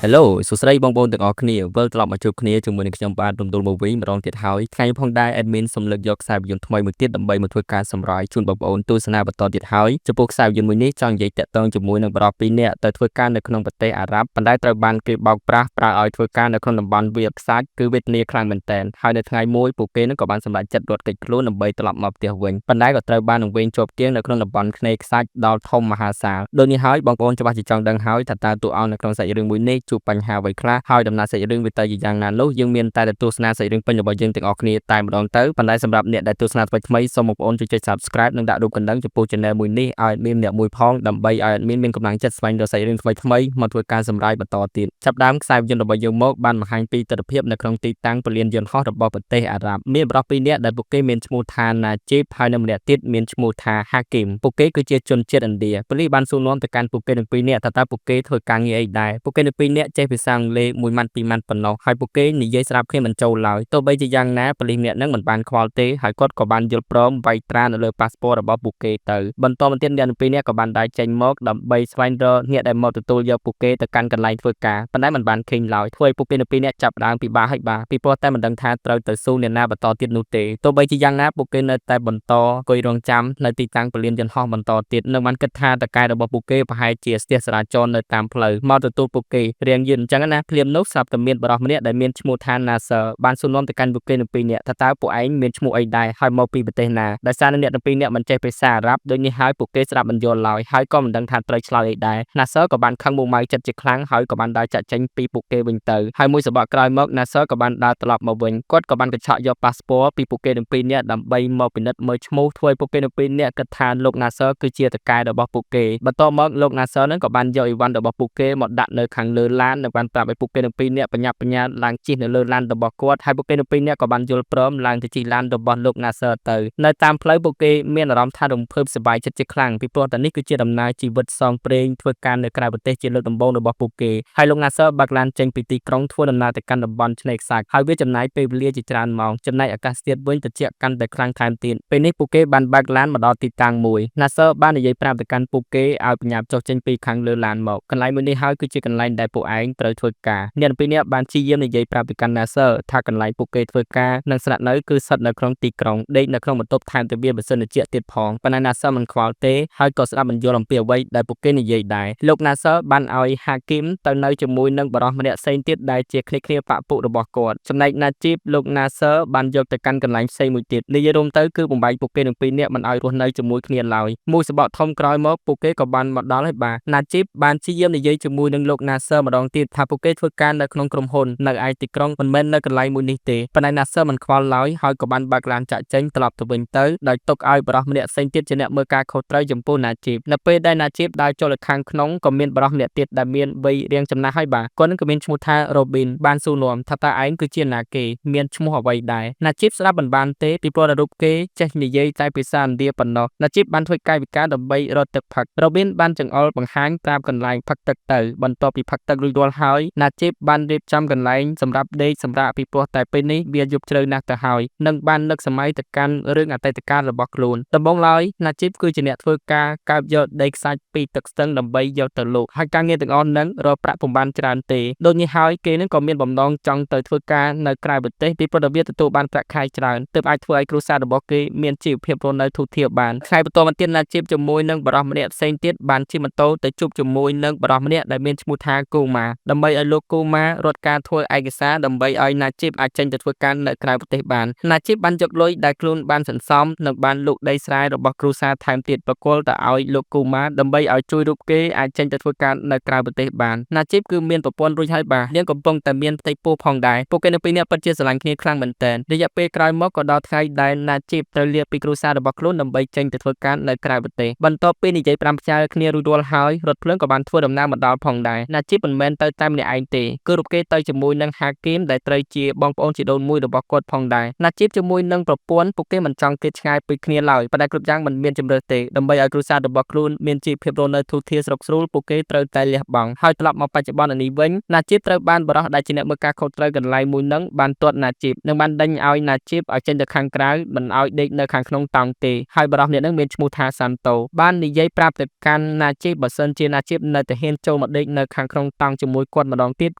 Hello សួស្តីបងប្អូនទាំងអស់គ្នាវិលត្រឡប់មកជួបគ្នាជាមួយនឹងខ្ញុំបាទរំដុលមកវិញម្ដងទៀតហើយថ្ងៃនេះផងដែរ admin សូមលើកយកខ្សែភាពយន្តថ្មីមួយទៀតដើម្បីមកធ្វើការសម្រាយជូនបងប្អូនទស្សនាបន្តទៀតហើយចំពោះខ្សែភាពយន្តមួយនេះចង់និយាយតាក់ទងជាមួយនឹងបរិបទពីរនាក់ទៅធ្វើការនៅក្នុងប្រទេសអារ៉ាប់ប៉ុន្តែត្រូវបានគេបោកប្រាស់ប្រើឲ្យធ្វើការនៅក្នុងតំបន់វាលខ្សាច់គឺវេទនាខ្លាំងមែនទែនហើយនៅថ្ងៃមួយពួកគេនឹងក៏បានសម្រេចចិត្តរត់គេចខ្លួនដើម្បីត្រឡប់មកផ្ទះវិញប៉ុន្តែក៏ត្រូវបាននឹងវេងជាប់គាំងនៅក្នុងតំបន់ខ្នេខ្សាច់ដល់ធំមហាសាលដូចនេះហើយបងប្អូនច្បាស់ជាចង់ដឹងហើយថាតើតួអង្គនៅក្នុងសាច់រឿងមួយនេះជួបបញ្ហាអ្វីខ្លះហើយដំណើរសាច់រឿងវាទៅជាយ៉ាងណានោះយើងមានតែទស្សនាសាច់រឿងពេញរបស់យើងទាំងអស់គ្នាតែម្ដងទៅប៉ុន្តែសម្រាប់អ្នកដែលទស្សនាថ្មីៗសូមបងប្អូនជួយចុច Subscribe និងដាក់រូបកណ្ដឹងចំពោះ Channel មួយនេះឲ្យមានអ្នកមួយផងដើម្បីឲ្យមានកម្លាំងចិត្តស្វែងរកសាច់រឿងថ្មីៗមកធ្វើការសម្រាយបន្តទៀតចាប់ដើមខ្សែភាពយន្តរបស់យើងមកបានបង្ហាញពីទស្សនវិជ្ជានៅក្នុងទីតាំងពលានយន្តហោះរបស់ប្រទេសអារ៉ាប់មានបរិបទពីរនាក់ដែលពួកគេមានឈ្មោះថាណាជីបហើយនិងម្នាក់ទៀតមានឈ្មោះថាហាគីមពួកគេគឺជាជនជាតិឥណ្ឌាប៉ូលីសបានសួរនាំទៅកាន់ពួកគេទាំងពីរនាក់ថាតើពួកគេធ្វើការងារអីដែរពួកគេទាំងពីរនាក់ចេះភាសាអង់គ្លេសមួយម៉ាត់ពីរម៉ាត់ប៉ុណ្ណោះហើយពួកគេនិយាយស្រាប់គ្នាមិនចូលឡើយទោះបីជាយ៉ាងណាប៉ូលីសម្នាក់នឹងមិនបានខ្វល់ទេហើយគាត់ក៏បានយល់ព្រមវាយត្រានៅលើប៉ាសពតរបស់ពួកគេទៅបន្តមកទៀតអ្នកទាំងពីរនាក់ក៏បានដើរចេញមកដើម្បីស្វែងរកអ្នកដែលមកទទួលយកពួកគេទៅកាន់កន្លែងធ្វើការប៉ុន្តែមិនបានឃើញឡើយធ្វើឲ្យពួកគេទាំងពីរនាក់ចាប់ផ្ដើមពិបាកហើយបាទពីព្រោះតែមិនដឹងថាត្រូវទៅស៊ូអ្នកណាបន្តទៀតនោះទេទោះបីជាយ៉ាងណាពួកគេនៅតែបន្តអង្គុយរងចាំនៅទីតាំងពលានយន្តហោះបន្តទៀតនៅបានគិតថាតកែរបស់ពួកគេប្រហែលជាស្ទះចរាចរណ៍នៅតាមផ្លូវមកទទួលពួកគេរៀងយឺតអញ្ចឹងណាភ្លាមនោះស្រាប់តែមានបរិសម្នាក់ដែលមានឈ្មោះថា Nasser បានសួរនាំទៅកាន់ពួកគេទាំងពីរនាក់ថាតើពួកឯងមានឈ្មោះអីដែរហើយមកពីប្រទេសណាដោយសារអ្នកទាំងពីរនាក់មិនចេះភាសាអារ៉ាប់ដូចនេះហើយពួកគេស្ដាប់មិនយល់ឡើយហើយក៏មិនដឹងថាត្រូវឆ្លើយអីដែរ Nasser ក៏បានខឹងមុំម៉ៅចិត្តជាខ្លាំងហើយក៏បានដើរចាក់ចេញពីពួកគេវិញទៅហើយមួយសប្តាហ៍ក្រោយមក Nasser ក៏បានដើរត្រឡប់មកវិញគាត់ក៏បានកញ្ឆក់យកប៉ាសពតពីពួកគេទាំងពីរនាក់ដើម្បីមកពិនិត្យមើលឈ្មោះធ្វើឲ្យពួកគេទាំងពីរនាក់គិតថាលោក Nasser គឺជាតកែរបស់ពួកគេបន្ទាប់មកលោក Nasser នឹងក៏បានយកអីវ៉ាន់របស់ពួកគេមកដាក់នៅខាងលើឡាននិងបានប្រាប់ឲ្យពួកគេទាំងពីរនាក់បញ្ញាប់បញ្ញាឡើងជិះនៅលើឡានរបស់គាត់ហើយពួកគេទាំងពីរនាក់ក៏បានយល់ព្រមឡើងទៅជិះឡានរបស់លោក Nasser ទៅនៅតាមផ្លូវពួកគេមានអារម្មណ៍ថារំភើបសប្បាយចិត្តជាខ្លាំងពីព្រោះតែនេះគឺជាដំណើរជីវិតសងព្រេងធ្វើការនៅក្រៅប្រទេសជាលើកដំបូងរបស់ពួកគេហើយលោក Nasser បើកឡានចេញពីទីក្រុងធ្វើដំណើរទៅកាន់តំបន់ឆ្នេរខ្សាច់ហើយវាចំណាយពេលវេលាជាច្រើនម៉ោងចំណែកអាកាសធាតុវិញត្រជាក់កាន់តែខ្លាំងថែមទៀតពេលនេះពួកគេបានបើកឡានមកដល់ទីតាំងមួយ Nasser បាននិយាយប្រាប់ទៅកាន់ពួកគេឲ្យបញ្ញាប់ចុះចេញពីខាងលើឡានមកកន្លែងមួយនេះហើយគឺជាកន្លែងដែលពួកឯងត្រូវធ្វើការអ្នកពីរនាក់បានព្យាយាមនិយាយប្រាប់ទៅកាន់ Nasser ថាកន្លែងពួកគេធ្វើការនិងស្នាក់នៅគឺស្ថិតនៅក្នុងទីក្រុងដេកនៅក្នុងបន្ទប់ថែមទាំងមានម៉ាស៊ីនត្រជាក់ទៀតផងប៉ុន្តែ Nasser មិនខ្វល់ទេហើយក៏ស្ដាប់មិនយល់អំពីអ្វីដែលពួកគេនិយាយដែរលោក Nasser បានឲ្យហាគីមទៅនៅជាមួយនឹងបរិសម្នាក់ផ្សេងទៀតដែលជាគ្នាបពុរបស់គាត់ចំណែកណាជីបលោក Nasser បានយកទៅកាន់កន្លែងផ្សេងមួយទៀតនិយាយរួមទៅគឺបំបែកពួកគេទាំងពីរនាក់មិនឲ្យរស់នៅជាមួយគ្នាឡើយមួយសបកធំក្រោយមកពួកគេក៏បានមកដល់ហើយបាទណាជីបបានព្យាយាមនិយាយជាមួយនឹងលោក Nasser ម្ដងទៀតថាពួកគេធ្វើការនៅក្នុងក្រុមហ៊ុននៅឯទីក្រុងមិនមែននៅកន្លែងមួយនេះទេប៉ុន្តែ Nasser មិនខ្វល់ឡើយហើយក៏បានបើកឡានចាក់ចេញត្រឡប់ទៅវិញទៅដោយទុកឲ្យបរិសម្នាក់ផ្សេងទៀតជាអ្នកមើលការខុសត្រូវចំពោះណាជីបនៅពេលដែលណាជីបដើរចូលទៅខាងក្នុងក៏មានបរិសម្នាក់ទៀតដែលមានវ័យរៀងចំណាស់ហើយបាទគាត់នឹងក៏មានឈ្មោះថា Robin បានសួរនាំថាតើឯងគឺជាណាគេមានឈ្មោះអ្វីដែរណាជីបស្ដាប់មិនបានទេពីព្រោះតែរូបគេចេះនិយាយតែភាសាឥណ្ឌាប៉ុណ្ណោះណាជីបបានធ្វើកាយវិការដើម្បីរត់ទឹកផឹក Robin បានចង្អុលបង្ហាញប្រាប់កន្លែងផឹកទឹកទៅបន្ទាប់ពីផឹកទឹករួចរាល់ហើយណាជីបបានរៀបចំកន្លែងសម្រាប់ដេកសម្រាកពីព្រោះតែពេលនេះវាយប់ជ្រៅណាស់ទៅហើយនិងបាននឹកសម័យទៅកាន់រឿងអតីតកាលរបស់ខ្លួនដំបូងឡើយណាជីបគឺជាអ្នកធ្វើការកើបយកដីខ្សាច់ពីទឹកស្ទឹងដើម្បីយកទៅលក់ហើយការងារទាំងអស់ហ្នឹងរកប្រាក់ពុំបានច្រើនទេដូចនេះហើយគេនឹងក៏មានបំណងចង់ទៅធ្វើការនៅក្រៅប្រទេសពីព្រោះតែវាទទួលបានប្រាក់ខែច្រើនទើបអាចធ្វើឲ្យគ្រួសាររបស់គេមានជីវភាពរស់នៅធូរធារបានថ្ងៃបន្តមកទៀតណាជីបជាមួយនឹងបរិសម្នាក់ផ្សេងទៀតបានជិះម៉ូតូទៅជួបជាមួយនឹងបរិសម្នាក់ដែលមានឈ្មោះថាគូម៉ាដើម្បីឲ្យលោកគូម៉ារត់ការធ្វើឯកសារដើម្បីឲ្យណាជីបអាចចេញទៅធ្វើការនៅក្រៅប្រទេសបានណាជីបបានយកលុយដែលខ្លួនបានសន្សំនិងបានលក់ដីស្រែរបស់គ្រួសារថែមទៀតប្រគល់ទៅឲ្យលោកគូម៉ាដើម្បីឲ្យជួយរូបគេអាចចេញទៅធ្វើការនៅក្រៅប្រទេសបានណាជីបគឺមានប្រពន្ធរួចហើយបាទនាងកំពុងតែមានផ្ទៃពោះផងដែរពួកគេនៅពីរនាក់ពិតជាស្រឡាញ់គ្នាខ្លាំងមែនទែនរយៈពេលក្រោយមកក៏ដល់ថ្ងៃដែលណាជីបត្រូវលាពីគ្រួសាររបស់ខ្លួនដើម្បីចេញទៅធ្វើការនៅក្រៅប្រទេសបន្ទាប់ពីនិយាយ5ផ្ចាយគ្នារួចរាល់ហើយរថភ្លើងក៏បានធ្វើដំណើរមកដល់ផងដែរណាជីបមិនមែនទៅតែម្នាក់ឯងទេគឺរូបគេទៅជាមួយនឹងហាគីមដែលត្រូវជាបងប្អូនជីដូនមួយរបស់គាត់ផងដែរណាជីបជាមួយនឹងប្រពន្ធពួកគេមិនចង់គេឆ្ងាយពីគ្នាឡើយប៉ុន្តែគ្រប់យ៉ាងមិនមានជម្រើសទេដើម្បីឲ្យគ្រួសាររបស់ខ្លួនមានជីវភាពរស់នៅធូរធារស្រុកស្រួលពួកគេត្រូវតែលះបង់ហើយត្រឡប់មកបច្ចុប្បន្ននេះវិញណាជីបត្រូវបានបរិសដែលជាអ្នកមើលការខុសត្រូវកន្លែងមួយនឹងបានទាត់ណាជីបនិងបានដេញឲ្យណាជីបឲ្យចេញទៅខាងក្រៅមិនឲ្យដេកនៅខាងក្នុងតង់ទេហើយបរិសម្នាក់នឹងមានឈ្មោះថាសាន់តូបាននិយាយប្រាប់ទៅកាន់ណាជីបបើសិនជាណាជីបនៅតែហ៊ានចូលមកដេកនៅខាងក្នុងតង់ ង់ជាមួយគាត់ម្ដងទៀត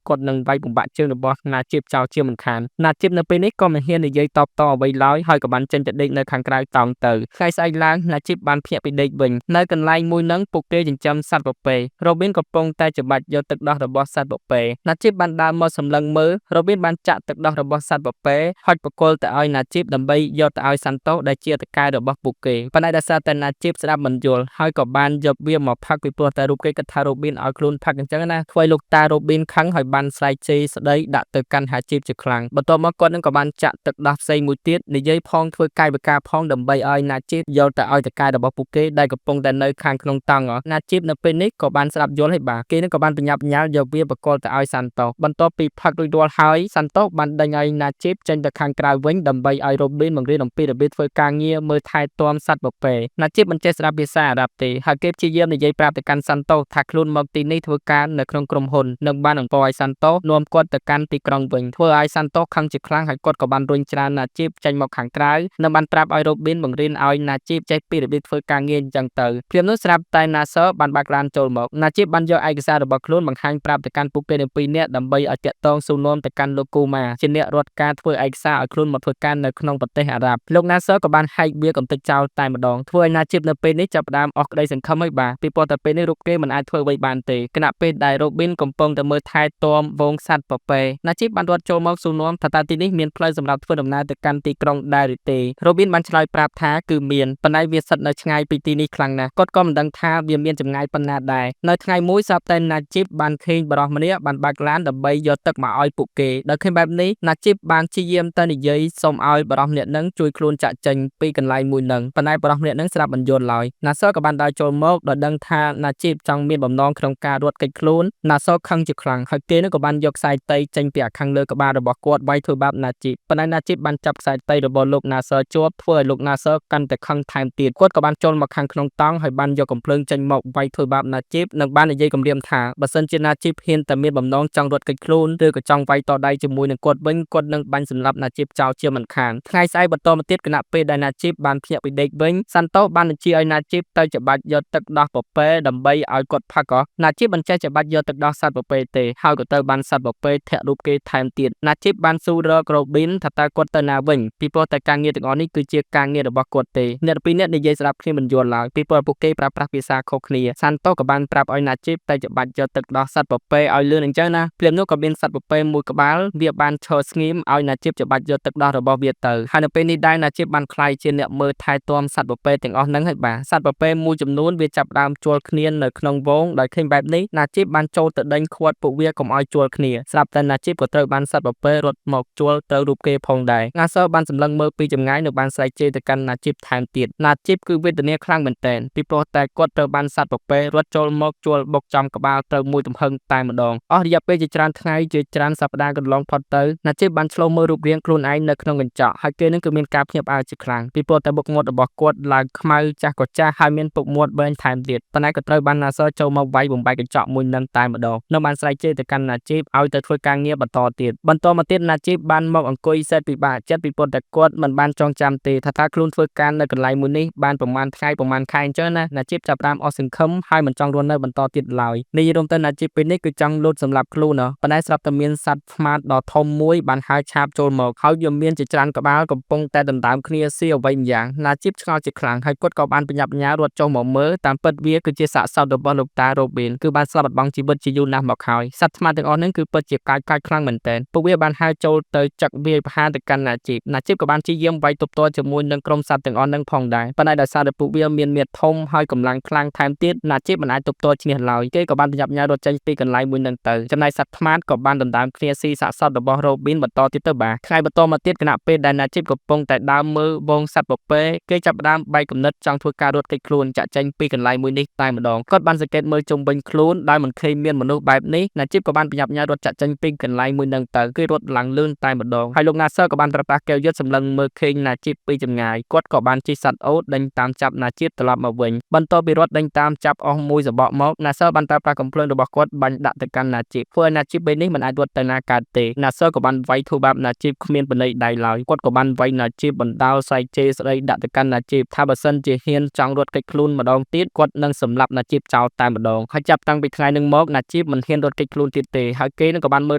គាត់នឹងវាយបំបាក់ជើងរបស់ណាជីបចោលជាមិនខានណាជីបនៅពេលនេះក៏មិនហ៊ាននិយាយតបតអ្វីឡើយហើយក៏បានចេញទៅដេកនៅខាងក្រៅតោងទៅថ្ងៃស្អែកឡើងណាជីបបានភ្ញាក់ពីដេកវិញនៅកន្លែងមួយនឹងពួកគេចិញ្ចឹមសត្វពពែរ៉ូប៊ីនកំពុងតែច្បាច់យកទឹកដោះរបស់សត្វពពែណាជីបបានដើរមកសម្លឹងមើលរ៉ូប៊ីនបានចាក់ទឹកដោះរបស់សត្វពពែហុចបកគលទៅឲ្យណាជីបដើម្បីយកទៅឲ្យសាន់តូដែលជាតកែរបស់ពួកគេប៉ុន្តែដោយសារតែណាជីបស្ដាប់មិនយល់ហើយក៏បានយកវាមកផឹកពីព្រោះតែរូបគេគិតថារ៉ូប៊ីនឲ្យខ្លួនផឹកអញ្ចឹងណាធ្វើឲ្យលោកតារ៉ូប៊ីនខឹងហើយបានស្រែកជេរស្ដីដាក់ទៅកាន់ហាជីបជាខ្លាំងបន្ទាប់មកគាត់នឹងក៏បានចាក់ទឹកដោះផ្សេងមួយទៀតនិយាយផងធ្វើកាយវិការផងដើម្បីឲ្យណាជីបយកទៅឲ្យតកែរបស់ពួកគេដែលកំពុងតែនៅខាងក្នុងតង់ណាជីបនៅពេលនេះក៏បានស្ដាប់យល់ហើយបាទគេនឹងក៏បានបញ្ញាប់ញាល់យកវាបកគលទៅឲ្យសាន់តូបន្ទាប់ពីផឹករួចរាល់ហើយសាន់តូបានដេញឲ្យណាជីបចេញទៅខាងក្រៅវិញដើម្បីឲ្យរ៉ូប៊ីនបង្រៀនអំពីរបៀបធ្វើការងារមើលថែទាំសត្វពពែណាជីបមិនចេះស្ដាប់ភាសាអារ៉ាប់ទេហើយគេព្យាយាមនិយាយប្រាប់ទៅកាន់សាន់តូថាខ្លួនមកទីនេះធ្វើការនៅក្នុងក្រុមហ៊ុននិងបានបង្កឲ្យសាន់តូនាំគាត់ទៅកាន់ទីក្រុងវិញធ្វើឲ្យសាន់តូខឹងជាខ្លាំងហើយគាត់ក៏បានរុញច្រានណាជីបចេញមកខាងក្រៅនិងបានប្រាប់ឲ្យរ៉ូប៊ីនបង្រៀនឲ្យណាជីបចេះពីរបៀបធ្វើការងារអញ្ចឹងទៅព្រាមនោះស្រាប់តែណាសឺបានបើកឡានចូលមកណាជីបបានយកឯកសាររបស់ខ្លួនបង្ហាញប្រាប់ទៅកាន់ពួកគេទាំងពីរនាក់ដើម្បីឲ្យតាក់ទងសួរនាំទៅកាន់លោកគូម៉ាជាអ្នករដ្ឋការធ្វើឯកសារឲ្យខ្លួនមកធ្វើការនៅក្នុងប្រទេសអារ៉ាប់លោកណាសឺក៏បានហែកវាកំទេចចោលតែម្ដងធ្វើឲ្យណាជីបនៅពេលនេះចាប់ផ្ដើមអស់ក្តីសង្ឃឹមហើយបាទពីព្រោះតែពេលនេះរូបគេមិនអាចធ្វើអ្វីបានទេគណៈពេលដែលរ៉ូប៊ីនកំពុងតែមើលថែទាំវងសត្វពពែណាជីបបានរត់ចូលមកសួរនាំថាតើទីនេះមានផ្លូវសម្រាប់ធ្វើដំណើរទៅកាន់ទីក្រុងដែរឬទេរ៉ូប៊ីនបានឆ្លើយប្រាប់ថាគឺមានប៉ុន្តែវាស្ថិតនៅឆ្ងាយពីទីនេះខ្លាំងណាស់គាត់ក៏មិនដឹងថាវាមានចម្ងាយប៉ុណ្ណាដែរនៅថ្ងៃមួយស្រាប់តែណាជីបបានឃើញបរិសម្នាក់បានបើកឡានដើម្បីយកទឹកមកឲ្យពួកគេដោយឃើញបែបនេះណាជីបបានព្យាយាមទៅនិយាយសុំឲ្យបរិសម្នាក់នឹងជួយខ្លួនចាក់ចេញពីកន្លែងមួយនឹងប៉ុន្តែបរិសម្នាក់នឹងស្ដាប់មិនយល់ឡើយណាសឺក៏បានដើរចូលមកដោយដឹងថាណាជីបចង់មានបំណងក្នុងការរត់គេចខ្លួនណាសឺខឹងជាខ្លាំងហើយគេនឹងក៏បានយកខ្សែតីចេញពីខាងលើក្បាលរបស់គាត់វាយធ្វើបាបណាជីបប៉ុន្តែណាជីបបានចាប់ខ្សែតីរបស់លោកណាសឺជាប់ធ្វើឲ្យលោកណាសឺកាន់តែខឹងថែមទៀតគាត់ក៏បានចូលមកខាងក្នុងតង់ហើយបានយកកំភ្លើងចេញមកវាយធ្វើបាបណាជីបនិងបាននិយាយគំរាមថាបើសិនជាណាជីបហ៊ានតែមានបំណងចង់រត់គេចខ្លួនឬក៏ចង់វាយតដៃជាមួយនឹងគាត់វិញគាត់នឹងបាញ់សម្លាប់ណាជីបចោលជាមិនខានថ្ងៃស្អែកបន្តមកទៀតគណៈពេលដែលណាជីបបានភ្ញាក់ពីដេកវិញសាន់តូបានបញ្ជាឲ្យណាជីបទៅច្បាច់យកទឹកដោះពពែដើម្បីឲ្យគាត់ផឹកណាជីបមិនចេះច្បាច់យកទឹកដោះសត្វពពែទេហើយក៏ទៅបានសត្វពពែធាក់រូបគេថែមទៀតណាជីបបានស៊ូរករ៉ូប៊ីនថាតើគាត់ទៅណាវិញពីព្រោះតែការងារទាំងអស់នេះគឺជាការងាររបស់គាត់ទេអ្នកពីរនាក់និយាយស្ដាប់គ្នាមិនយល់ឡើយពីព្រោះពួកគេប្រើប្រាស់ភាសាខុសគ្នាសាន់តូក៏បានប្រាប់ឲ្យណាជីបទៅច្បាច់យកទឹកដោះសត្វពពែឲ្យលឿនអញ្ចឹងណាភ្លាមនោះក៏មានសត្វពពែមួយក្បាលវាបានឈរស្ងៀមឲ្យណាជីបច្បាច់យកទឹកដោះរបស់វាទៅហើយនៅពេលនេះដែរណាជីបបានក្លាយជាអ្នកមើលថែទាំសត្វពពែទាំងអស់ហ្នឹងហើយបាទសត្វពពែមួយចំនួនវាចាប់ដើមជួលគ្នានៅក្នុងវងដោយឃើញបែបនេះណាជីបបានចូលទៅដេញខាត់ពួកវាកុំឲ្យជួលគ្នាស្រាប់តែណាជីបក៏ត្រូវបានសត្វពពែរត់មកជួលត្រូវរូបគេផងដែរណាសឺបានសម្លឹងមើលពីចម្ងាយនៅបានស្រែកជេរទៅកាន់ណាជីបថែមទៀតណាជីបគឺវេទនាខ្លាំងមែនទែនពីព្រោះតែគាត់ត្រូវបានសត្វពពែរត់ចូលមកជួលបុកចំក្បាលត្រូវមួយទំហឹងតែម្ដងអស់រយៈពេលជាច្រើនថ្ងៃជាច្រើនសប្តាហ៍កន្លងផុតទៅណាជីបបានឆ្លុះមើលរូបរាងខ្លួនឯងនៅក្នុងកញ្ចក់ហើយគេនឹងគឺមានការភ្ញាក់ផ្អើលជាខ្លាំងពីព្រោះតែមុខមាត់របស់គាត់ឡើងខ្មៅចាស់ក៏ចាស់ហើយមានពុកមាត់វែងថែមទៀតប៉ុន្តែក៏ត្រូវបានណាសឺចូលមកវាយបំបែកកញ្ចក់មួយនឹងតែម្ដងនៅបានស្រែកជេរទៅកាន់ណាជីបឲ្យទៅធ្វើការងារបន្តមកទៀតណាជីបបានមកអង្គុយសេតពិបាកចិត្តពីព្រោះតែគាត់មិនបានចងចាំទេថាតើខ្លួនធ្វើការនៅកន្លែងមួយនេះបានប្រមាណថ្ងៃប្រមាណខែអញ្ចឹងណាជីបចាប់ផ្ដើមអស់សង្ឃឹមហើយមិនចង់រស់នៅបន្តទៀតឡើយនិយាយរួមទៅណាជីបពេលនេះគឺចង់លូតសម្លាប់ខ្លួនប៉ុន្តែស្រាប់តែមានសត្វស្មាតដ៏ធំមួយបានហើរឆាបចូលមកហើយវាមានជាច្រើនក្បាលកំពុងតែដណ្ដើមគ្នាស៊ីអ្វីម្យ៉ាងណាជីបឆ្ងល់ជាខ្លាំងហើយគាត់ក៏បានបញ្ញាប់បញ្ញារត់ចុះមកមើលតាមពិតវាគឺជាសាកសពរបស់លោកតារ៉ូប៊ីនគឺបានស្លាប់បាត់បង់ជីវិតជាយូរណាស់មកហើយសត្វស្មាទាំងអស់ហ្នឹងគឺពិតជាកាចខ្លាំងមែនទែនពួកវាបានហើរចូលទៅចឹកវាយប្រហារទៅកាន់ណាជីបក៏បានព្យាយាមវាយទប់ទល់ជាមួយនឹងក្រុមសត្វទាំងអស់ហ្នឹងផងដែរប៉ុន្តែដោយសារតែពួកវាមានមាឌធំហើយកម្លាំងខ្លាំងថែមទៀតណាជីបមិនអាចទប់ទល់ឈ្នះឡើយគេក៏បានបញ្ញាប់បញ្ញារត់ចេញពីកន្លែងមួយហ្នឹងទៅចំណែកសត្វស្មាក៏បានដណ្ដើមគ្នាស៊ីសាកសពរបស់រ៉ូប៊ីនបន្តទៀតទៅបាទថ្ងៃបន្តមកទៀតគណៈពេលដែលណាជីបកំពុងតែដើរមើលវងសត្វពពែគេចាប់ផ្ដើមបែកគំនិតចង់ធ្វើការរត់គេចខ្លួនចាក់ចេញពីកន្លែងមួយនេះតែម្ដងគាត់បានសង្កេតមើលជុំវិញខ្លួនដោយមិនឃើញមានមនុស្សបែបនេះណាជីបក៏បានបញ្ញាប់បញ្ញារត់ចាក់ចេញពីកន្លែងមួយហ្នឹងទៅគេរត់ឡើងលឿនតែម្ដងហើយលោកណាសឺក៏បានប្រើប្រាស់កែវយឹតសម្លឹងមើលឃើញណាជីបពីចម្ងាយគាត់ក៏បានជិះសត្វអូតដេញតាមចាប់ណាជីបត្រឡប់មកវិញបន្ទាប់ពីរត់ដេញតាមចាប់អស់មួយសបកមកណាសឺបានប្រើប្រាស់កំភ្លើងរបស់គាត់បាញ់ដាក់ទៅកាន់ណាជីបធ្វើឲ្យណាជីបពេលនេះមិនអាចរត់ទៅណាកើតទេណាសឺក៏បានវាយធ្វើបាបណាជីបគ្មានបណ្ណៃដៃឡើយគាត់ក៏បានវាយណាជីបបណ្ដោលស្រែកជេរស្ដីដាក់ទៅកាន់ណាជីបថាបើសិនជាហ៊ានចង់រត់គេចខ្លួនម្ដងទៀតគាត់នឹងសម្លាប់ណាជីបចោលតែម្ដងហើយចាប់តាំងពីថ្ងៃនឹងមកណាជីប ជីពមិនហ៊ានរត់គេចខ្លួនទៀតទេហើយគេនឹងក៏បានមើល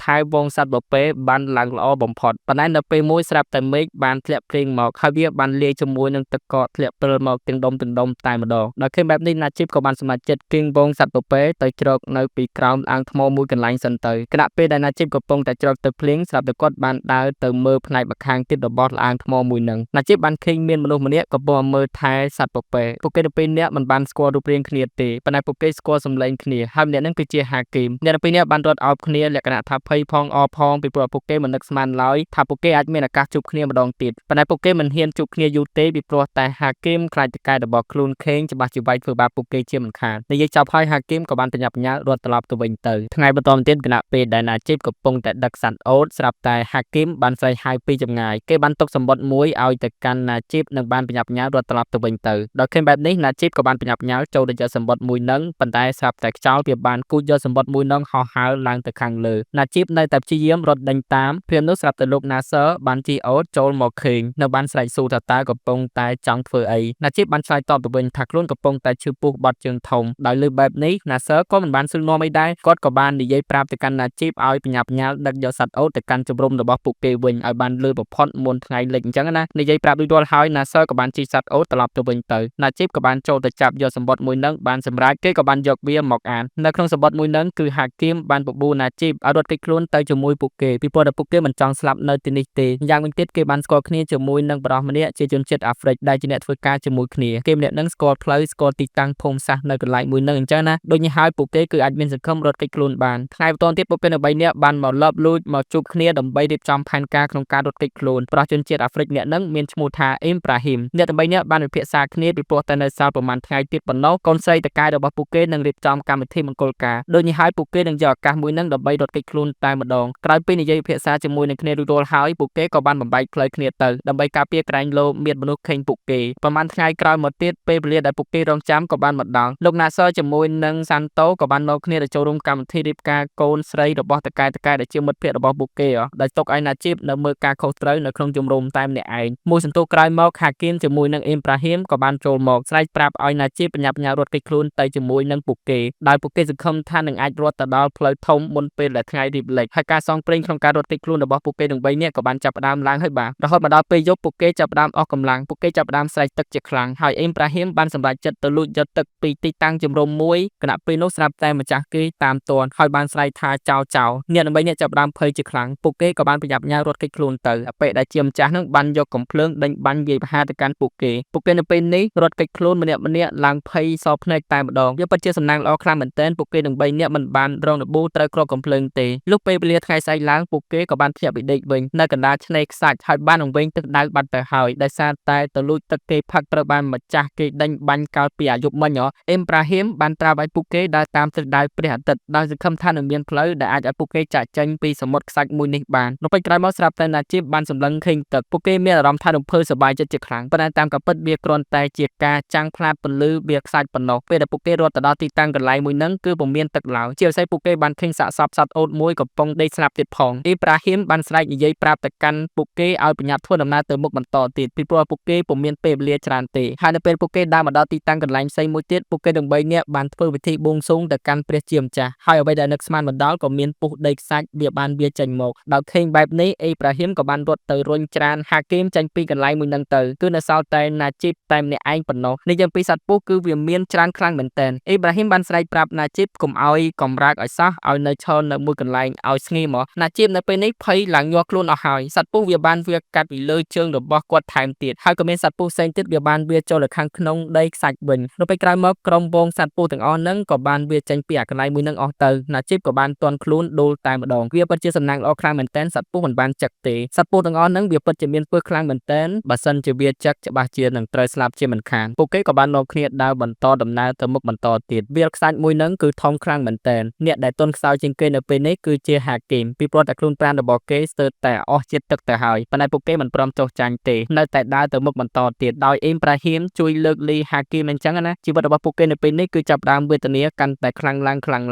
ថែវងសត្វបពេបានឡើងល្អបំផុតប៉ុន្តែនៅពេលមួយស្រាប់តែមេឃបានធ្លាក់ភ្លៀងមកហើយវាបានលាយជាមួយនឹងទឹកកកធ្លាក់ព្រិលមកទាំងដុំតែម្ដងដល់ឃើញបែបនេះណាជីពក៏បានសម្រេចចិត្តគៀងវងសត្វបពេទៅជ្រកនៅពីក្រោមអាងថ្មមួយកន្លែងសិនទៅខណៈពេលដែលណាជីពកំពុងតែជ្រកទៅភ្លៀងស្រាប់តែគាត់បានដើរទៅមើលផ្នែកម្ខាងទៀតរបស់អាងថ្មមួយនឹងណាជីពបានឃើញមានមនុស្សម្នាក់កំពុងមើលថែសត្វពពែពួកគេទៅពេលនេះមិនបានស្គាល់រូបរាងគ្នាទេប៉ុន្តែពួកគេស្គាល់សម្លេងគ្នាហើយម្នាក់នឹងគឺជាហាគីមអ្នកពីរនាក់បានរត់អោបគ្នាលក្ខណៈថាភ័យផងអផងពីព្រោះពួកគេមិននឹកស្មានឡើយថាពួកគេអាចមានឱកាសជួបគ្នាម្ដងទៀតប៉ុន្តែពួកគេមិនហ៊ានជួបគ្នាយូរទេពីព្រោះតែហាគីមខ្លាចតកែរបស់ខ្លួនខេងច្បាស់ជាវាយធ្វើបាបពួកគេជាមិនខាននិយាយចប់ហើយហាគីមក៏បានប្រញាប់ប្រញាល់រត់ត្រឡប់ទៅវិញទៅថ្ងៃបន្តមកទៀតគណៈពេលដែលណាជីពកំពុងតែដឹកសត្វអូតស្រាប់តែហាគីមបានស្រែកហៅពីចម្ងាយគេបានទុកសម្បត្តិមួយឲ្យទៅកាន់ណាជីពនិងបានប្រញាប់ប្រញាល់រត់ត្រឡប់ទៅវិញទៅដល់ឃើញបែបនេះណាជីពក៏បានប្រញាប់ប្រញាល់ចូលទៅយកសម្បត្តិមួយនឹងប៉ុន្តែស្រាប់តែខ្យល់វាបានគូចយកសម្បត្តិមួយនឹងហោះហើរឡើងទៅខាងលើណាជីពនៅតែព្យាយាមរត់ដេញតាមព្រាមនោះស្រាប់តែលោកណាសឺបានជិះអូតចូលមកឃើញនៅបានស្រែកសួរថាតើកំពុងតែចង់ធ្វើអីណាជីពបានឆ្លើយតបទៅវិញថាខ្លួនកំពុងតែឈឺពោះបត់ជើងធំដោយលើបែបនេះណាសឺក៏មិនបានសួរនាំអីដែរគាត់ក៏បាននិយាយប្រាប់ទៅកាន់ណាជីពឲ្យប្រញាប់ប្រញាល់ដឹកយកសត្វអូតទៅកាន់ជំរំរបស់ពួកគេវិញឲ្យបានលឿនបំផុតមុនថ្ងៃលិចអញ្ចឹងណានិយាយប្រាប់ដូចរាល់ហើយណាសឺក៏បានជិះសត្វអូតត្រឡប់ទៅវិញទៅណាជីពក៏បានចូលទៅចាប់យកសម្បត្តិមួយនឹងបានសម្រាប់គេក៏បានយកវាមកអាននៅក្នុងសម្បត្តិមួយនឹងគឺហាគីមបានបបួលណាជីពឲ្យរត់គេចខ្លួនទៅជាមួយពួកគេពីព្រោះតែពួកគេមិនចង់ស្លាប់នៅទីនេះទេយ៉ាងវិញទៀតគេបានស្គាល់គ្នាជាមួយនឹងបរិសម្នាក់ជាជនជាតិអាហ្វ្រិកដែលជាអ្នកធ្វើការជាមួយគ្នាគេម្នាក់នឹងស្គាល់ផ្លូវស្គាល់ទីតាំងភូមិសាស្ត្រនៅកន្លែងមួយនឹងអញ្ចឹងណាដូចនេះហើយពួកគេគឺអាចមានសង្ឃឹមរត់គេចខ្លួនបានថ្ងៃបន្តទៀតពួកគេនៅ3នាក់បានមកលបលួចមកជួបគ្នាដើម្បីរៀបចំផែនការក្នុងការរត់គេចខ្លួនប្រោះជនជាតិអាហ្វ្រិកអ្នកនឹងមានឈ្មោះថាអ៊ីមប្រាហ៊ីមអ្នកទាំង3នាក់បានពិភាក្សាគ្នាពីព្រោះតែនៅសល់ប្រហែលថ្ងៃទៀតប៉ុណ្ណោះកូនស្រីតកែរបស់ពួកគេនឹងរៀបចំកម្មវិធីមង្គលការដូចនេះហើយពួកគេនឹងយកឱកាសមួយនឹងដើម្បីរត់គេចខ្លួនតែម្ដងក្រោយពីនិយាយពិភាក្សាជាមួយនឹងគ្នារួចរាល់ហើយពួកគេក៏បានបំបែកផ្លូវគ្នាទៅដើម្បីការពារក្រែងលោមានមនុស្សខេងពួកគេប្រហែលថ្ងៃក្រោយមកទៀតពេលវេលាដែលពួកគេរងចាំក៏បានមកដល់លោកណាសឺជាមួយនឹងសាន់តូក៏បានមកគ្នាទៅចូលរួមកម្មវិធីរៀបការកូនស្រីរបស់តកែដែលជាមិត្តភក្តិរបស់ពួកគេដែលຕົកឲ្យណាជីបនៅមើលការខុសត្រូវនៅក្នុងជំរំតែម្នាក់ឯងមួយសន្ទុះក្រោយមកហាគីមជាមួយនឹងអ៊ីមប្រាហ៊ីមក៏បានចូលមកស្រែកប្រាប់ឲ្យណាជីបបញ្ញាបញ្ញារត់គេចខ្លួនទៅជាមួយនឹងពួកគេដោយពួកគេសង្ឃឹមថានឹងអាចរត់ទៅដល់ផ្លូវធំមុនពេលដែលថ្ងៃរៀបលិចហើយការសងព្រេងក្នុងការរត់គេចខ្លួនរបស់ពួកគេទាំង3នាក់ក៏បានចាប់ផ្ដើមឡើងហើយបាទរហូតមកដល់ពេលយប់ពួកគេចាប់ផ្ដើមអស់កម្លាំងពួកគេចាប់ផ្ដើមស្រែកទឹកជាខ្លាំងហើយអ៊ីមប្រាហ៊ីមបានសម្រេចចិត្តទៅលួចយកទឹកពីទីតាំងជំរំមួយគណៈពេលនោះស្រាប់តែម្ចាស់គេតាមទាន់ហើយបានស្រែកថាចោអ្នកទាំង3នាក់ចាប់ផ្ដើមភ័យជាខ្លាំងពួកគេក៏បានប្រញាប់ញ៉ារត់គេចខ្លួនទៅពេលដែលជាម្ចាស់នឹងបានយកកំភ្លើងដេញបាញ់វាយប្រហារទៅកាន់ពួកគេនៅពេលនេះរត់គេចខ្លួនម្នាក់ឡើងភ័យសភ្នែកតែម្ដងវាពិតជាសំណាងល្អខ្លាំងមែនទែនពួកគេទាំង3នាក់មិនបានរងរបួសត្រូវគ្រាប់កំភ្លើងទេលុះពេលវេលាថ្ងៃស្អែកឡើងពួកគេក៏បានភ្ញាក់ពីដេកវិញនៅកណ្ដាលឆ្នេរខ្សាច់ហើយបានវង្វេងទឹកដៅបាត់ទៅហើយដោយសារតែទៅលួចទឹកគេផឹកត្រូវបានម្ចាស់គេដេញបាញ់កាលពីអាយុមិញអ៊ីមប្រាហ៊ីមបានត្រាប់ឲ្យពួកគេដើរតាមទិសដៅព្រះអាទិត្យដោយសង្ឃឹមថានឹងមានផ្លូវដែលអាចឲ្យពួកគេចាកចេញពីសមុទ្រខ្សាច់មួយនេះបាននៅពេលក្រោយមកស្រាប់តែណាជីបបានសម្លឹងឃើញទឹកពួកគេមានអារម្មណ៍ថារំភើបសប្បាយចិត្តជាខ្លាំងប៉ុន្តែតាមការពិតវាគ្រាន់តែជាការចាំងផ្លាតពន្លឺវាខ្សាច់ប៉ុណ្ណោះពេលដែលពួកគេរត់ទៅដល់ទីតាំងកន្លែងមួយហ្នឹងគឺពុំមានទឹកឡើយជាពិសេសពួកគេបានឃើញសាកសពសត្វអូតមួយកំពុងដេកស្លាប់ទៀតផងអ៊ីប្រាហ៊ីមបានស្រែកនិយាយប្រាប់ទៅកាន់ពួកគេឲ្យប្រញាប់ធ្វើដំណើរទៅមុខបន្តទៀតពីព្រោះពួកគេពុំមានពេលវេលាច្រើនទេហើយនៅពេលពួកគេដើរមកដល់ទីតាំងកន្លែងផ្សេងមួយទៀតពួកគេទាំង3នាក់បានធ្វើពិធីបួងសួងទៅកាន់ព្រះជាម្ចាស់ហើយអ្វីដែលនឹកស្មានមិនដល់ក៏មានពុះដីខ្សាច់វាបានវាចេញមកដល់ឃើញបែបនេះអ៊ីប្រាហ៊ីមក៏បានរត់ទៅរុញច្រានហាគីមចេញពីកន្លែងមួយហ្នឹងទៅគឺនៅសល់តែណាជីបតែម្នាក់ឯងប៉ុណ្ណោះនេះយ៉ាងពីសត្វពុះគឺវាមានច្រើនខ្លាំងមែនទែនអ៊ីប្រាហ៊ីមបានស្រែកប្រាប់ណាជីបកុំឲ្យកំរើកឲ្យសោះឲ្យនៅឈរនៅមួយកន្លែងឲ្យស្ងៀមមកណាជីបនៅពេលនេះភ័យឡើងញាស់ខ្លួនអស់ហើយសត្វពុះវាបានវាកាត់ពីលើជើងរបស់គាត់ថែមទៀតហើយក៏មានសត្វពុះផ្សេងទៀតវាបានវាចូលទៅខាងក្នុងដីខ្សាច់វិញនៅពេលក្រោយមកក្រុមវងសត្វពុះទាំងអស់ហ្នឹងក៏បានវាចេញពីអាកន្លែងមួយហ្នឹងអស់ទៅណាជីបក៏បានតន់ខ្លួនដូលតែម្ដងវាពិតជាសំណាងល្អខ្លាំងមែនទែនសត្វពុះមិនបានចឹកទេសត្វពុះទាំងអស់ហ្នឹងវាពិតជាមានពើខ្លាំងមែនទែនបើសិនជាវាចឹកច្បាស់ជានឹងត្រូវស្លាប់ជាមិនខានពួកគេក៏បាននាំគ្នាដើរបន្តដំណើរទៅមុខបន្តទៀតវាលខ្សាច់មួយហ្នឹងគឺធំខ្លាំងមែនទែនអ្នកដែលទន់ខ្សោយជាងគេនៅពេលនេះគឺជាហាគីមពីព្រោះតែខ្លួនប្រាណរបស់គេស្ទើរតែអស់ជាតិទឹកទៅហើយប៉ុន្តែពួកគេមិនព្រមចុះចាញ់ទេនៅតែដើរទៅមុខបន្តទៀតដោយអ៊ីមប្រាហ៊ីមជួយលើកលីហាគីមអញ្ចឹងណាជីវិតរបស់ពួកគេនៅពេលនេះគឺចាប់ផ្ដើមវេទនាកាន់តែខ្លាំងឡ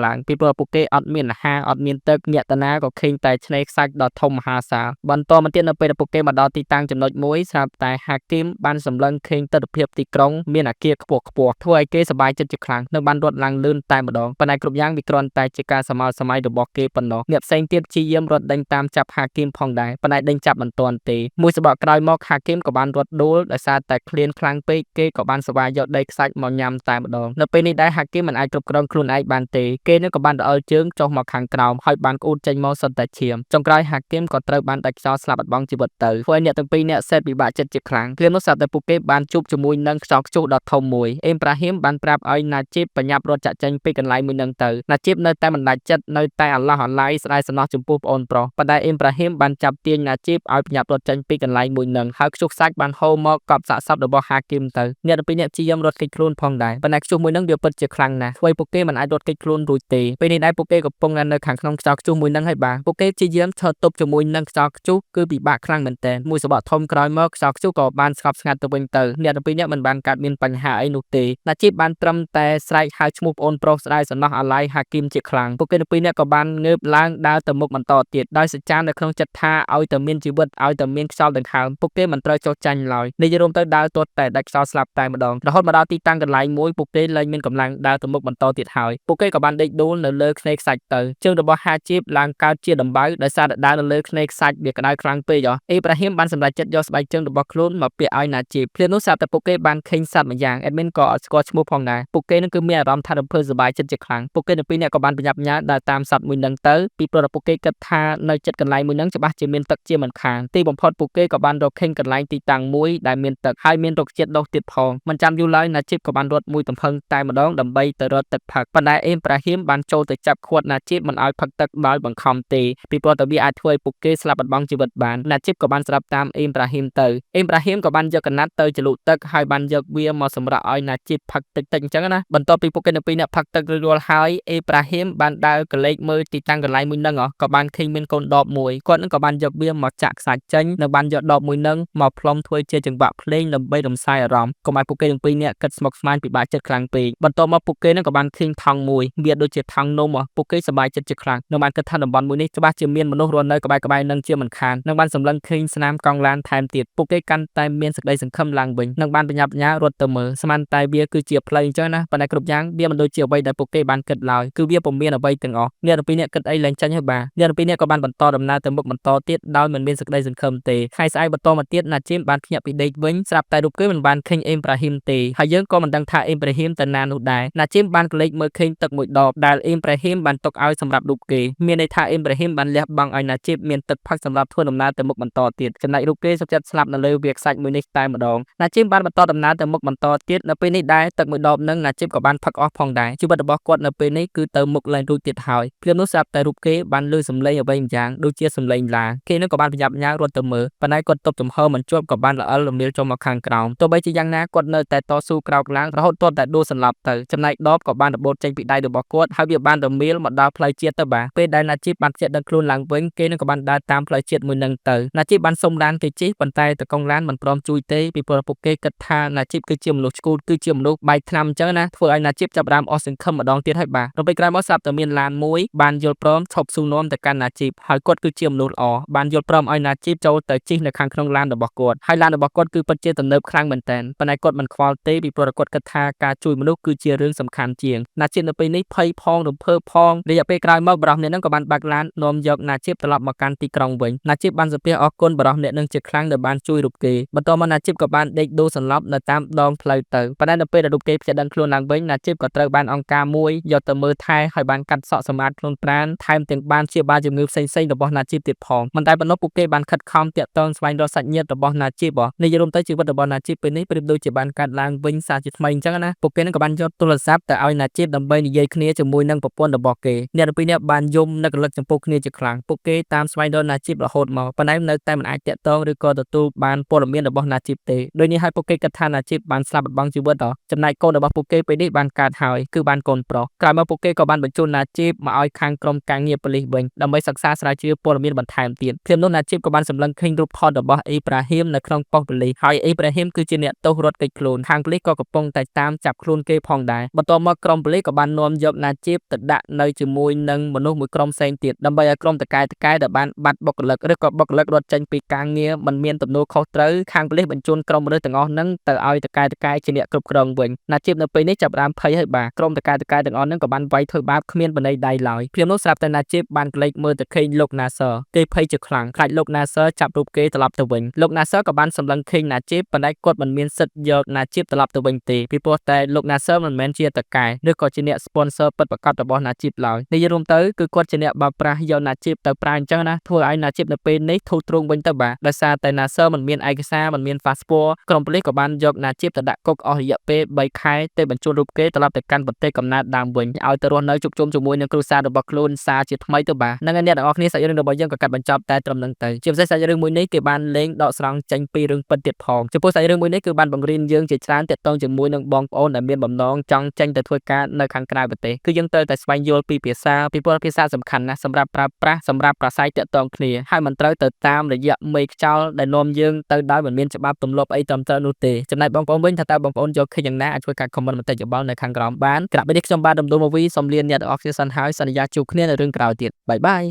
ើងពីព្រោះពួកគេអត់មានអាហារអត់មានទឹកញាក់តាណាក៏ឃើញតែឆ្នេរខ្សាច់ដ៏ធំមហាសាលបន្តមកទៀតនៅពេលដែលពួកគេមកដល់ទីតាំងចំណុចមួយស្រាប់តែហាគីមបានសម្លឹងឃើញទិដ្ឋភាពទីក្រុងមានអគារខ្ពស់ធ្វើឲ្យគេសប្បាយចិត្តជាខ្លាំងនៅបានរត់ឡើងលឿនតែម្ដងប៉ុន្តែគ្រប់យ៉ាង វាគ្រាន់តែជាការសម័យរបស់គេប៉ុណ្ណោះអ្នកផ្សេងទៀតព្យាយាមរត់ដេញតាមចាប់ហាគីមផងដែរប៉ុន្តែដេញចាប់មិនទាន់ទេមួយស្បកក្រោយមកហាគីមក៏បានរត់ដួលដោយសារតែឃ្លានខ្លាំងពេកគេក៏បានស្វែងយកដីខ្សាច់មកញ៉ាំតែម្ដងនៅពេលនេះដែរហាគីមមិនអាចគ្រប់គ្រងខ្លួនឯងបានទេគេនឹងក៏បានរអិលជើងចុះមកខាងក្រោមហើយបានក្អួតចេញមកសុទ្ធតែឈាមចុងក្រោយហាគីមក៏ត្រូវបានដាច់ខ្យល់ស្លាប់បាត់បង់ជីវិតទៅធ្វើឲ្យអ្នកទាំងពីរនាក់សេតពិបាកចិត្តជាខ្លាំងគ្រានោះស្រាប់តែពួកគេបានជួបជាមួយនឹងខ្យល់ព្យុះដ៏ធំមួយអេមប្រាហ៊ីមបានប្រាប់ឲ្យណាជីបបញ្ញាប់រត់ចាក់ចេញពីកន្លែងមួយនឹងទៅណាជីបនៅតែមិនដាច់ចិត្តនៅតែអាឡោះអាឡៃស្ដាយសំណោះចំពោះប្អូនប្រុសប៉ុន្តែអេមប្រាហ៊ីមបានចាប់ទាញណាជីបឲ្យបញ្ញាប់រត់ចេញពីកន្លែងមួយនឹងហើយខ្ជុះខ្សាច់បានហូរមកកប់សាកសពរបស់ហាគីមទៅអ្នកទាំងពីរនាក់ព្យាយាមរត់គេចខ្លួនផងដែរប៉ុន្តែខ្ជុះមួយនឹងវាពិតជាខ្លាំងណាស់ធ្វើឲ្យពួកគេមិនអាចរត់គេចខ្លួនរួចទេពេលនេះដែរពួកគេកំពុងនៅខាងក្នុងខ្យល់ព្យុះមួយនឹងហើយបាទពួកគេព្យាយាមឈរទប់ជាមួយនឹងខ្យល់ព្យុះគឺពិបាកខ្លាំងមែនទែនមួយសបកធំក្រោយមកខ្យល់ព្យុះក៏បានស្ងប់ស្ងាត់ទៅវិញទៅអ្នកទាំងពីរនាក់មិនបានកើតមានបញ្ហាអីនោះទេណាជីបបានត្រឹមតែស្រែកហៅឈ្មោះប្អូនប្រុសស្ដាយសំណោះអាឡៃហាគីមជាខ្លាំងពួកគេទាំងពីរនាក់ក៏បានងើបឡើងដើរទៅមុខបន្តទៀតដោយសច្ចានៅក្នុងចិត្តថាឲ្យតែមានជីវិតឲ្យតែមានខ្យល់ដង្ហើមពួកគេមិនត្រូវចោះចាញ់ឡើយនិយាយរួមទៅដើរទាត់តែដាច់ខ្យល់ស្លាប់តែម្ដងរហូតមកដល់ទីតាំងកន្លែងមួយពួកគេលែងមានកម្លាំងដើរទៅមុខបន្តទៀតហើយពួកគេក៏បានដេកដួលនៅលើខ្នែខ្សាច់ទៅជើងរបស់ហាជីបឡើងកើតជាដំបៅដោយសារតែដើរនៅលើខ្នែខ្សាច់វាក្តៅខ្លាំងពេកអេប្រាហ៊ីមបានសម្រេចចិត្តយកស្បែកជើងរបស់ខ្លួនមកពាក់ឲ្យណាជីបភ្លាមនោះស្រាប់តែពួកគេបានឃើញសត្វម្យ៉ាងអេដមីនក៏អត់ស្គាល់ឈ្មោះផងដែរពួកគេនឹងគឺមានអារម្មណ៍ថារំភើបសប្បាយចិត្តជាខ្លាំងពួកគេទាំងពីរនាក់ក៏បានបញ្ញាប់ញ៉ាដើរតាមសត្វមួយនឹងទៅពីព្រោះតែពួកគេគិតថានៅចិត្តកន្លែងមួយនឹងច្បាស់ជាមានទឹកជាមិនខានទីបំផុតពួកគេក៏បានរកឃើញកន្លែងទីតាំងមួយដែលមានទឹកហើយមានរុក្ខជាតិដុះទៀតផងមិនចាំយូរឡើយណាជីបក៏បានរត់មួយទំហឹងតែម្ដងដើម្បីទៅរកទឹកផឹកប៉ុន្តែអេមប្រាហ៊ីមបានចូលទៅចាប់ឃាត់ណាជីបមិនឲ្យផឹកទឹកដោយបង្ខំទេពីព្រោះតែវាអាចធ្វើឲ្យពួកគេស្លាប់បាត់បង់ជីវិតបានណាជីបក៏បានស្រាប់តាមអេមប្រាហ៊ីមទៅអេមប្រាហ៊ីមក៏បានយកកណាត់ទៅចលុកទឹកហើយបានយកវាមកសម្រាប់ឲ្យណាជីបផឹកទឹកអញ្ចឹងណាបន្ទាប់ពីពួកគេនៅពីរនាក់ផឹកទឹករួចរាល់ហើយអេប្រាហ៊ីមបានដើរកលេចមើលទីតាំងកន្លែងមួយហ្នឹងក៏បានឃើញមានកូនដបមួយគាត់នឹងក៏បានយកវាមកចាក់ខ្សាច់ចេញនិងបានយកដបមួយហ្នឹងមកផ្លុំធ្វើជាចង្វាក់ភ្លេងដើម្បីរំសាយអារម្មណ៍កុំឲ្យពួកគេទាំងពីរនាក់គិតស្មុគស្មាញពិបាកចិត្តខ្លាំងពេកបន្ទាប់មកពួកគេនឹងក៏បានឃើញថង់មួយវាដូចជាថង់នំពួកគេសប្បាយចិត្តជាខ្លាំងនិងបានគិតថាតំបន់មួយនេះច្បាស់ជាមានមនុស្សរស់នៅក្បែរៗនឹងជាមិនខាននិងបានសម្លឹងឃើញស្នាមកង់ឡានថែមទៀតពួកគេកាន់តែមានសេចក្តីសង្ឃឹមឡើងវិញនិងបានបញ្ញាប់បញ្ញារត់ទៅមើលស្មានតែវាគឺជាផ្លូវអញ្ចឹងណាប៉ុន្តែគ្រប់យ៉ាងវាមិនដូចជាអ្វីដែលពួកគេបានគិតឡើយគឺវាពុំមានអ្វីទាំងអស់អ្នកទាំងពីរនាក់គិតអីឡើងចាញ់ហើយបាទអ្នកទាំងពីរនាក់ក៏បានបន្តដំណើរទៅមុខបន្តទៀតដោយមិនមានសេចក្តីសង្ឃឹមទេថ្ងៃស្អែកបន្តមកទៀតណាជីមបានភ្ញាក់ពីដេកវិញស្រាប់តែរូបគេមិនបានឃើញអេមប្រាហ៊ីមទេហើយយើងក៏មិនដឹងថាអេមប្រាហ៊ីមទៅណានោះដែរណាជីមបានកលេចមើលឃើញទឹកមួយដបដែលអេមប្រាហ៊ីមបានទុកឲ្យសម្រាប់រូបគេមានន័យថាអេមប្រាហ៊ីមបានលះបង់ឲ្យណាជីមមានទឹកផឹកសម្រាប់ធ្វើដំណើរទៅមុខបន្តទៀតចំណែករូបគេសុខចិត្តស្លាប់នៅលើវាខ្សាច់មួយនេះតែម្ដងណាជីមបានបន្តដំណើរទៅមុខបន្តទៀតនៅពេលនេះដែរទឹកមួយដបនឹងណាជីមក៏បានផឹកអស់ផងដែរជីវិតរបស់គាត់នៅពេលនេះគឺទៅមុខលែងរួចទៀតហើយព្រាមនោះស្រាប់តែរូបគេបានលើសំឡេងអ្វីម្យ៉ាងដូចជាសំឡេងឡាគេនឹងក៏បានបញ្ញាប់ញ៉ារត់ទៅមើលប៉ុន្តែគាត់ទប់ចំហមិនជាប់ក៏បានល្អិលរមៀលចុះមកខាងក្រោមទោះបីជាយ៉ាងណាគាត់នៅតែតស៊ូក្រោកឡើងរហូតទាល់តែដួលសន្លប់ទៅចំណែកដបក៏បានរបូតចេញពីដៃរបស់គាត់ហើយវាបានរមៀលមកដល់ផ្លូវជាតិទៅបាទពេលដែលណាជីបបានជិះដឹងខ្លួនឡើងវិញគេនឹងក៏បានដើរតាមផ្លូវជាតិមួយនឹងទៅណាជីបបានសុំឡានគេជិះប៉ុន្តែតកងឡានមិនព្រមជួយទេពីព្រោះពួកគេគិតថាណាជីបគឺជាមនុស្សឆ្កួតគឺជាមនុស្សបែកថ្នាំអញ្ចឹងណាធ្វើឲ្យណាជីបចាប់ផ្ដើមអស់សង្ឃឹមម្ដងទៀតហើយបាទដល់ពេលក្រោយមកស្រាប់តែមានឡានមួយបានយល់ព្រមឈប់ស៊ូនាំទៅកាន់ណាជីបហើយគាត់គឺជាមនុស្សល្អបានយល់ព្រមឲ្យណាជីបចូលទៅជិះនៅខាងក្នុងឡានរបស់គាត់ហើយឡានរបស់គាត់គឺពិតជាទំនើបខ្លាំងមែនទែនប៉ុន្តែគាត់មិនខ្វល់ទេពីព្រោះគាត់គិតថាការជួយមនុស្សគឺជារឿងសំខាន់ជាងណាជីបនៅពេលនេះភ័យផងរំភើបផងរយៈពេលក្រោយមកបរិះអ្នកនឹងក៏បានបើកឡាននាំយកណាជីបត្រឡប់មកកាន់ទីក្រុងវិញណាជីបបានសំពះអរគុណបរិះអ្នកនឹងជាខ្លាំងដែលបានជួយរូបគេបន្តមកណាជីបក៏បានដេកដួលសន្លប់នៅតាមដងផ្លូវទៅប៉ុន្តែនៅពេលដែលរូបគេភ្ញាក់ដឹងខ្លួនឡើងវិញណាជីបក៏ត្រូវបានអង្គការមួយយកទៅមើលថែហើយបានកាត់សក់សម្អាតខ្លួនប្រាណថែមទាំងបានព្យាបាលជំងឺផ្សេងៗរបស់ណាជីបទៀតផងមិនតែប៉ុណ្ណោះពួកគេបានខិតខំតាក់ទងស្វែងរកសាច់ញាតិរបស់ណាជីបនិយាយរួមទៅជីវិតរបស់ណាជីបពេលនេះប្រៀបដូចជាបានកាត់ឡើងវិញសាជាថ្មីអញ្ចឹងណាពួកគេនឹងក៏បានយកទូរស័ព្ទទៅឲ្យណាជីបដើម្បីនិយាយគ្នាជាមួយនឹងប្រពន្ធរបស់គេអ្នកទាំងពីរនាក់បានយំនឹករលឹកចំពោះគ្នាជាខ្លាំងពួកគេតាមស្វែងរកណាជីបរហូតមកប៉ុន្តែនៅតែមិនអាចតាក់ទងឬក៏ទទួលបានព័ត៌មានរបស់ណាជីបទេដោយនេះហើយពួកគេគិតថាណាជីបបានស្លាប់បាត់បង់ជីវិតចំណែកកូនរបស់ពួកគេពេលនេះបានកើតហើយគឺបានកូនប្រុសក្រោយមកពួកគេក៏បានបញ្ជូនណាជីបមកឲ្យខាងក្រុមការងារប៉ូលីសវិញដើម្បីសិក្សាស្រាវជ្រាវព័ត៌មានបន្ថែមទៀតព្រមនោះណាជីបក៏បានសម្លឹងឃើញរូបថតរបស់អេប្រាហ៊ីមនៅក្នុងប៉ុស្តិ៍ប៉ូលីសហើយអេប្រាហ៊ីមគឺជាអ្នកទោសរត់គេចខ្លួនខាងប៉ូលីសក៏កំពុងតែតាមចាប់ខ្លួនគេផងដែរបន្ទាប់មកក្រុមប៉ូលីសក៏បាននាំយកណាជីបទៅដាក់នៅជាមួយនឹងមនុស្សមួយក្រុមផ្សេងទៀតដើម្បីឲ្យក្រុមតកែដែលបានបាត់បុគ្គលិកឬក៏បុគ្គលិករត់ចេញពីការងារមិនមានទំនួលខុសត្រូវខាងប៉ូលីសបញ្ជូនក្រុមមនុស្សទាំងអស់ហ្នឹងទៅឲ្យតកែជាអ្នកគ្រប់គ្រងវិញណាជីបនៅពេលនេះចាប់ផ្ដើមភ័យហើយបាទក្រុមតកែទាំងអស់ហ្នឹងក៏បាន បានវាយធ្វើបាបគ្មានបណ្ដេញដៃឡើយភ្លាមនោះស្រាប់តែណាជីបបានក្លែកមើលទៅឃើញលោកណាសឺគេភ័យជាខ្លាំងខ្លាចលោកណាសឺចាប់រូបគេត្រឡប់ទៅវិញលោកណាសឺក៏បានសម្លឹងឃើញណាជីបប៉ុន្តែគាត់មិនមានសិទ្ធិយកណាជីបត្រឡប់ទៅវិញទេពីព្រោះតែលោកណាសឺមិនមែនជាតកែឬក៏ជាអ្នក sponsor ពិតប្រាកដរបស់ណាជីបឡើយនិយាយរួមទៅគឺគាត់ជាអ្នកបោកប្រាស់យកណាជីបទៅប្រើអញ្ចឹងណាធ្វើឲ្យណាជីបនៅពេលនេះធូរទ្រង់វិញទៅបាទដោយសារតែណាសឺមិនមានឯកសារមិនមាន passport ក្រុមប៉ូលីសក៏បានយកណាជីបទៅដាក់គុកអស់រយៈពេល3ខែទើបបញ្ជូនរូបគេត្រឡប់ទៅកាន់ប្រទេសកំណើតដើមវិញឲ្យទៅរស់នៅជួបជុំជាមួយនឹងគ្រួសាររបស់ខ្លួនសារជាថ្មីទៅបាទនឹងអ្នកទាំងអស់គ្នាសាច់រឿងរបស់យើងក៏កាត់បញ្ចប់តែត្រឹមនឹងទៅជាពិសេសសាច់រឿងមួយនេះគេបានលេងដកស្រង់ចេញពីរឿងពិតទៀតផងចំពោះសាច់រឿងមួយនេះគឺបានបង្រៀនយើងជាច្រើនទាក់ទងជាមួយនឹងបងប្អូនដែលមានបំណងចង់ចេញទៅធ្វើការនៅខាងក្រៅប្រទេសគឺយើងត្រូវតែស្វែងយល់ពីភាសាពីព្រោះភាសាសំខាន់ណាស់សម្រាប់ប្រើប្រាស់សម្រាប់ប្រាស្រ័យទាក់ទងគ្នាហើយមិនត្រូវទៅតាមរយៈមេខ្យល់ដែលនាំយើងទៅដោយមិនមានច្បាប់ទម្លាប់អីត្រឹមត្រូវនោះទេចំណែកបងប្អូនវិញថាតើបងប្អូនយកឃើញយ៉ាងណាអាចជួយកាត់ comment បន្តិចយោបល់នៅខាងក្រោមបានក្រាបពេលនេះខ្ញុំបាទដំដុំម៉ូវីសូមលាអ្នកទាំងអស់គ្នាសិនហើយសន្យាជួបគ្នានៅរឿងក្រោយទៀតបាយបាយ